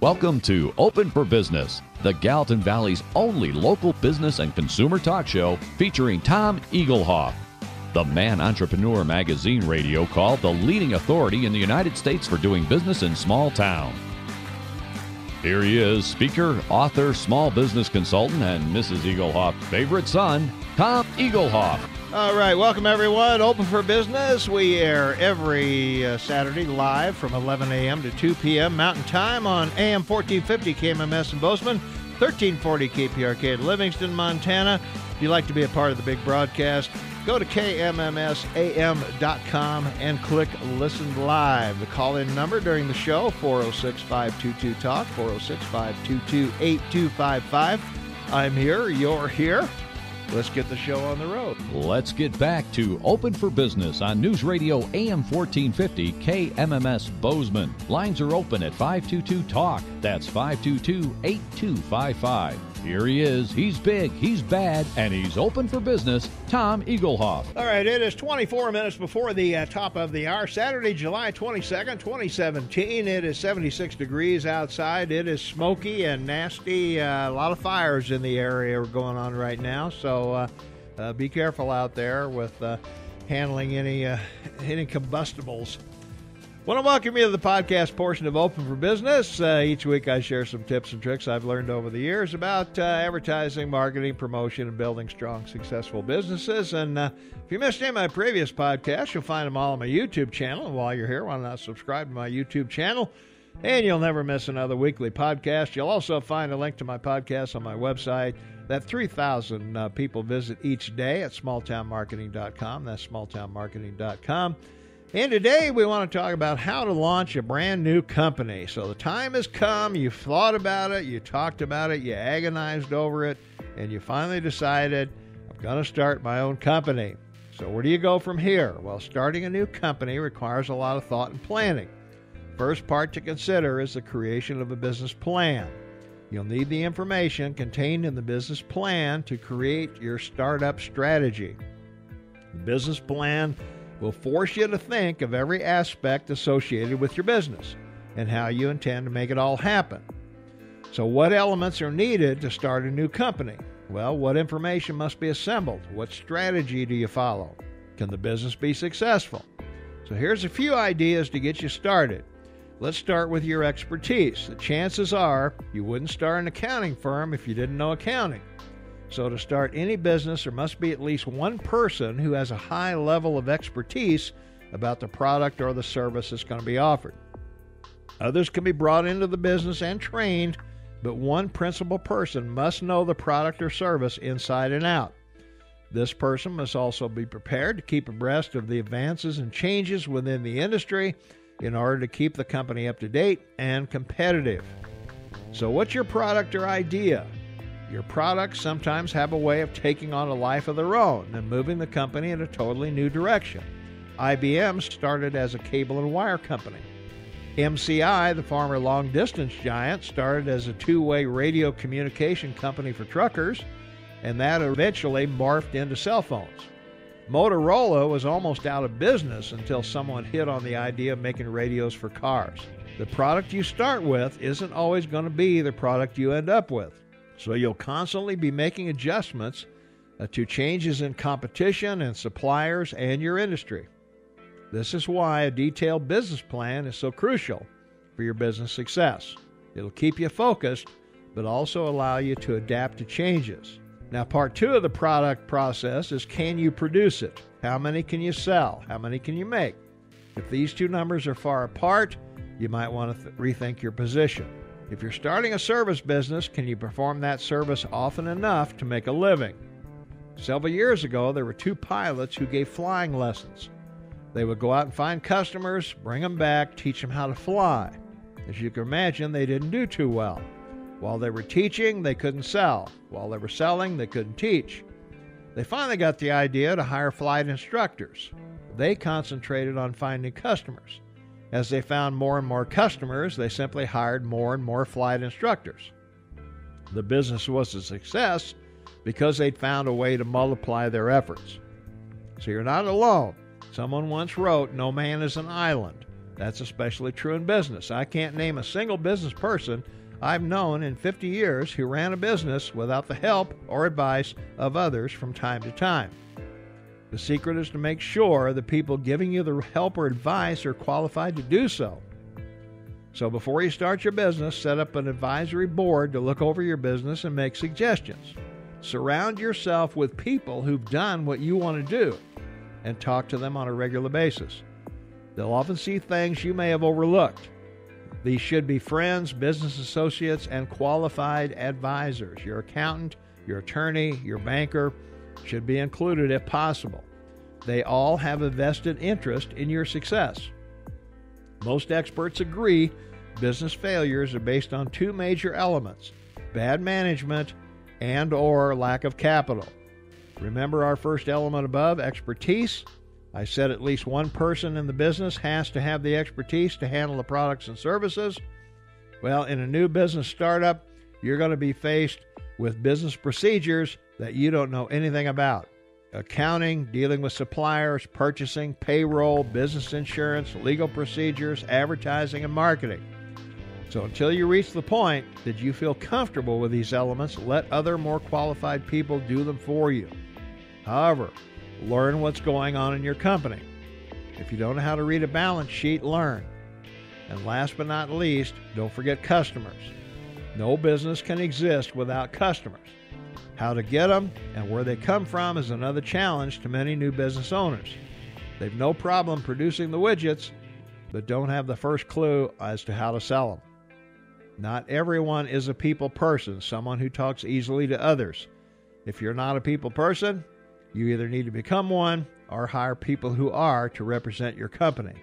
Welcome to Open for Business, the Gallatin Valley's only local business and consumer talk show featuring Tom Eaglehoff, the Man Entrepreneur Magazine radio called the leading authority in the United States for doing business in small town. Here he is, speaker, author, small business consultant, and Mrs. Eaglehoff's favorite son, Tom Eaglehoff. All right, welcome everyone. Open for Business. We air every Saturday live from 11 a.m. to 2 p.m. Mountain Time on AM 1450 KMMS in Bozeman, 1340 KPRK in Livingston, Montana. If you'd like to be a part of the big broadcast, go to KMMSAM.com and click Listen Live. The call-in number during the show, 406-522-TALK, 406-522-8255. I'm here, you're here. Let's get the show on the road. Let's get back to Open for Business on News Radio AM 1450 KMMS Bozeman. Lines are open at 522-TALK. That's 522-8255. Here he is. He's big, he's bad, and he's open for business. Tom Eaglehoff. All right, it is 24 minutes before the top of the hour. Saturday, July 22nd, 2017. It is 76 degrees outside. It is smoky and nasty. A lot of fires in the area are going on right now, so be careful out there with handling any combustibles. I want to welcome you to the podcast portion of Open for Business. Each week I share some tips and tricks I've learned over the years about advertising, marketing, promotion, and building strong, successful businesses. And if you missed any of my previous podcasts, you'll find them all on my YouTube channel. And while you're here, why not subscribe to my YouTube channel? And you'll never miss another weekly podcast. You'll also find a link to my podcast on my website that 3,000 people visit each day at smalltownmarketing.com. That's smalltownmarketing.com. And today we want to talk about how to launch a brand new company. So the time has come, you've thought about it, you talked about it, you agonized over it, and you finally decided, I'm going to start my own company. So where do you go from here? Well, starting a new company requires a lot of thought and planning. First part to consider is the creation of a business plan. You'll need the information contained in the business plan to create your startup strategy. The business plan will force you to think of every aspect associated with your business and how you intend to make it all happen. So what elements are needed to start a new company? Well, what information must be assembled? What strategy do you follow? Can the business be successful? So here's a few ideas to get you started. Let's start with your expertise. The chances are you wouldn't start an accounting firm if you didn't know accounting. So to start any business, there must be at least one person who has a high level of expertise about the product or the service that's going to be offered. Others can be brought into the business and trained, but one principal person must know the product or service inside and out. This person must also be prepared to keep abreast of the advances and changes within the industry in order to keep the company up to date and competitive. So what's your product or idea? Your products sometimes have a way of taking on a life of their own and moving the company in a totally new direction. IBM started as a cable and wire company. MCI, the former long-distance giant, started as a two-way radio communication company for truckers, and that eventually morphed into cell phones. Motorola was almost out of business until someone hit on the idea of making radios for cars. The product you start with isn't always going to be the product you end up with. So you'll constantly be making adjustments to changes in competition and suppliers and your industry. This is why a detailed business plan is so crucial for your business success. It'll keep you focused, but also allow you to adapt to changes. Now, part two of the product process is, can you produce it? How many can you sell? How many can you make? If these two numbers are far apart, you might want to rethink your position. If you're starting a service business, can you perform that service often enough to make a living? Several years ago, there were two pilots who gave flying lessons. They would go out and find customers, bring them back, teach them how to fly. As you can imagine, they didn't do too well. While they were teaching, they couldn't sell. While they were selling, they couldn't teach. They finally got the idea to hire flight instructors. They concentrated on finding customers. As they found more and more customers, they simply hired more and more flight instructors. The business was a success because they'd found a way to multiply their efforts. So you're not alone. Someone once wrote, "No man is an island." That's especially true in business. I can't name a single business person I've known in 50 years who ran a business without the help or advice of others from time to time. The secret is to make sure the people giving you the help or advice are qualified to do so. So before you start your business, set up an advisory board to look over your business and make suggestions. Surround yourself with people who've done what you want to do and talk to them on a regular basis. They'll often see things you may have overlooked. These should be friends, business associates, and qualified advisors. Your accountant, your attorney, your banker should be included if possible. They all have a vested interest in your success. Most experts agree business failures are based on two major elements: bad management and/or lack of capital. Remember our first element above, expertise? I said at least one person in the business has to have the expertise to handle the products and services. Well, in a new business startup, you're going to be faced with business procedures that you don't know anything about. Accounting, dealing with suppliers, purchasing, payroll, business insurance, legal procedures, advertising, and marketing. So until you reach the point that you feel comfortable with these elements, let other more qualified people do them for you. However, learn what's going on in your company. If you don't know how to read a balance sheet, learn. And last but not least, don't forget customers. No business can exist without customers. How to get them and where they come from is another challenge to many new business owners. They've no problem producing the widgets, but don't have the first clue as to how to sell them. Not everyone is a people person, someone who talks easily to others. If you're not a people person, you either need to become one or hire people who are to represent your company.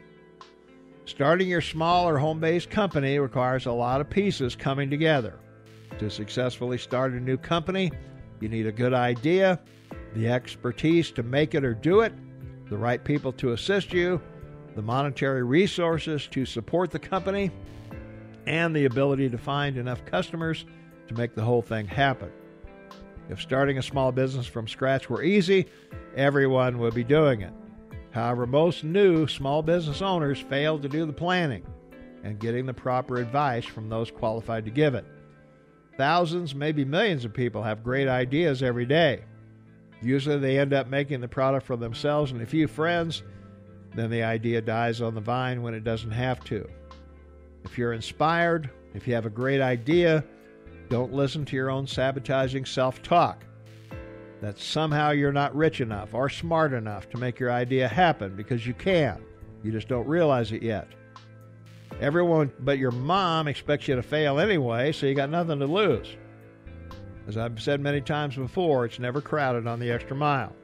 Starting your small or home-based company requires a lot of pieces coming together. To successfully start a new company, you need a good idea, the expertise to make it or do it, the right people to assist you, the monetary resources to support the company, and the ability to find enough customers to make the whole thing happen. If starting a small business from scratch were easy, everyone would be doing it. However, most new small business owners fail to do the planning and getting the proper advice from those qualified to give it. Thousands, maybe millions of people have great ideas every day. Usually they end up making the product for themselves and a few friends, then the idea dies on the vine when it doesn't have to. If you're inspired, if you have a great idea, don't listen to your own sabotaging self-talk that somehow you're not rich enough or smart enough to make your idea happen, because you can. You just don't realize it yet. Everyone but your mom expects you to fail anyway, so you got nothing to lose. As I've said many times before, it's never crowded on the extra mile.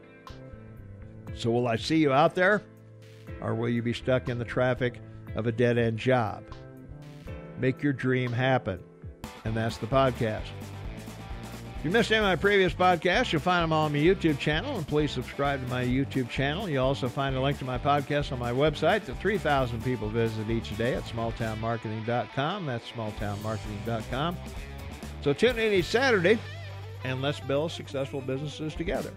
So will I see you out there, or will you be stuck in the traffic of a dead-end job? Make your dream happen. And that's the podcast. If you missed any of my previous podcasts, you'll find them all on my YouTube channel, and please subscribe to my YouTube channel. You'll also find a link to my podcast on my website that 3,000 people visit each day at smalltownmarketing.com. That's smalltownmarketing.com. So tune in each Saturday, and let's build successful businesses together.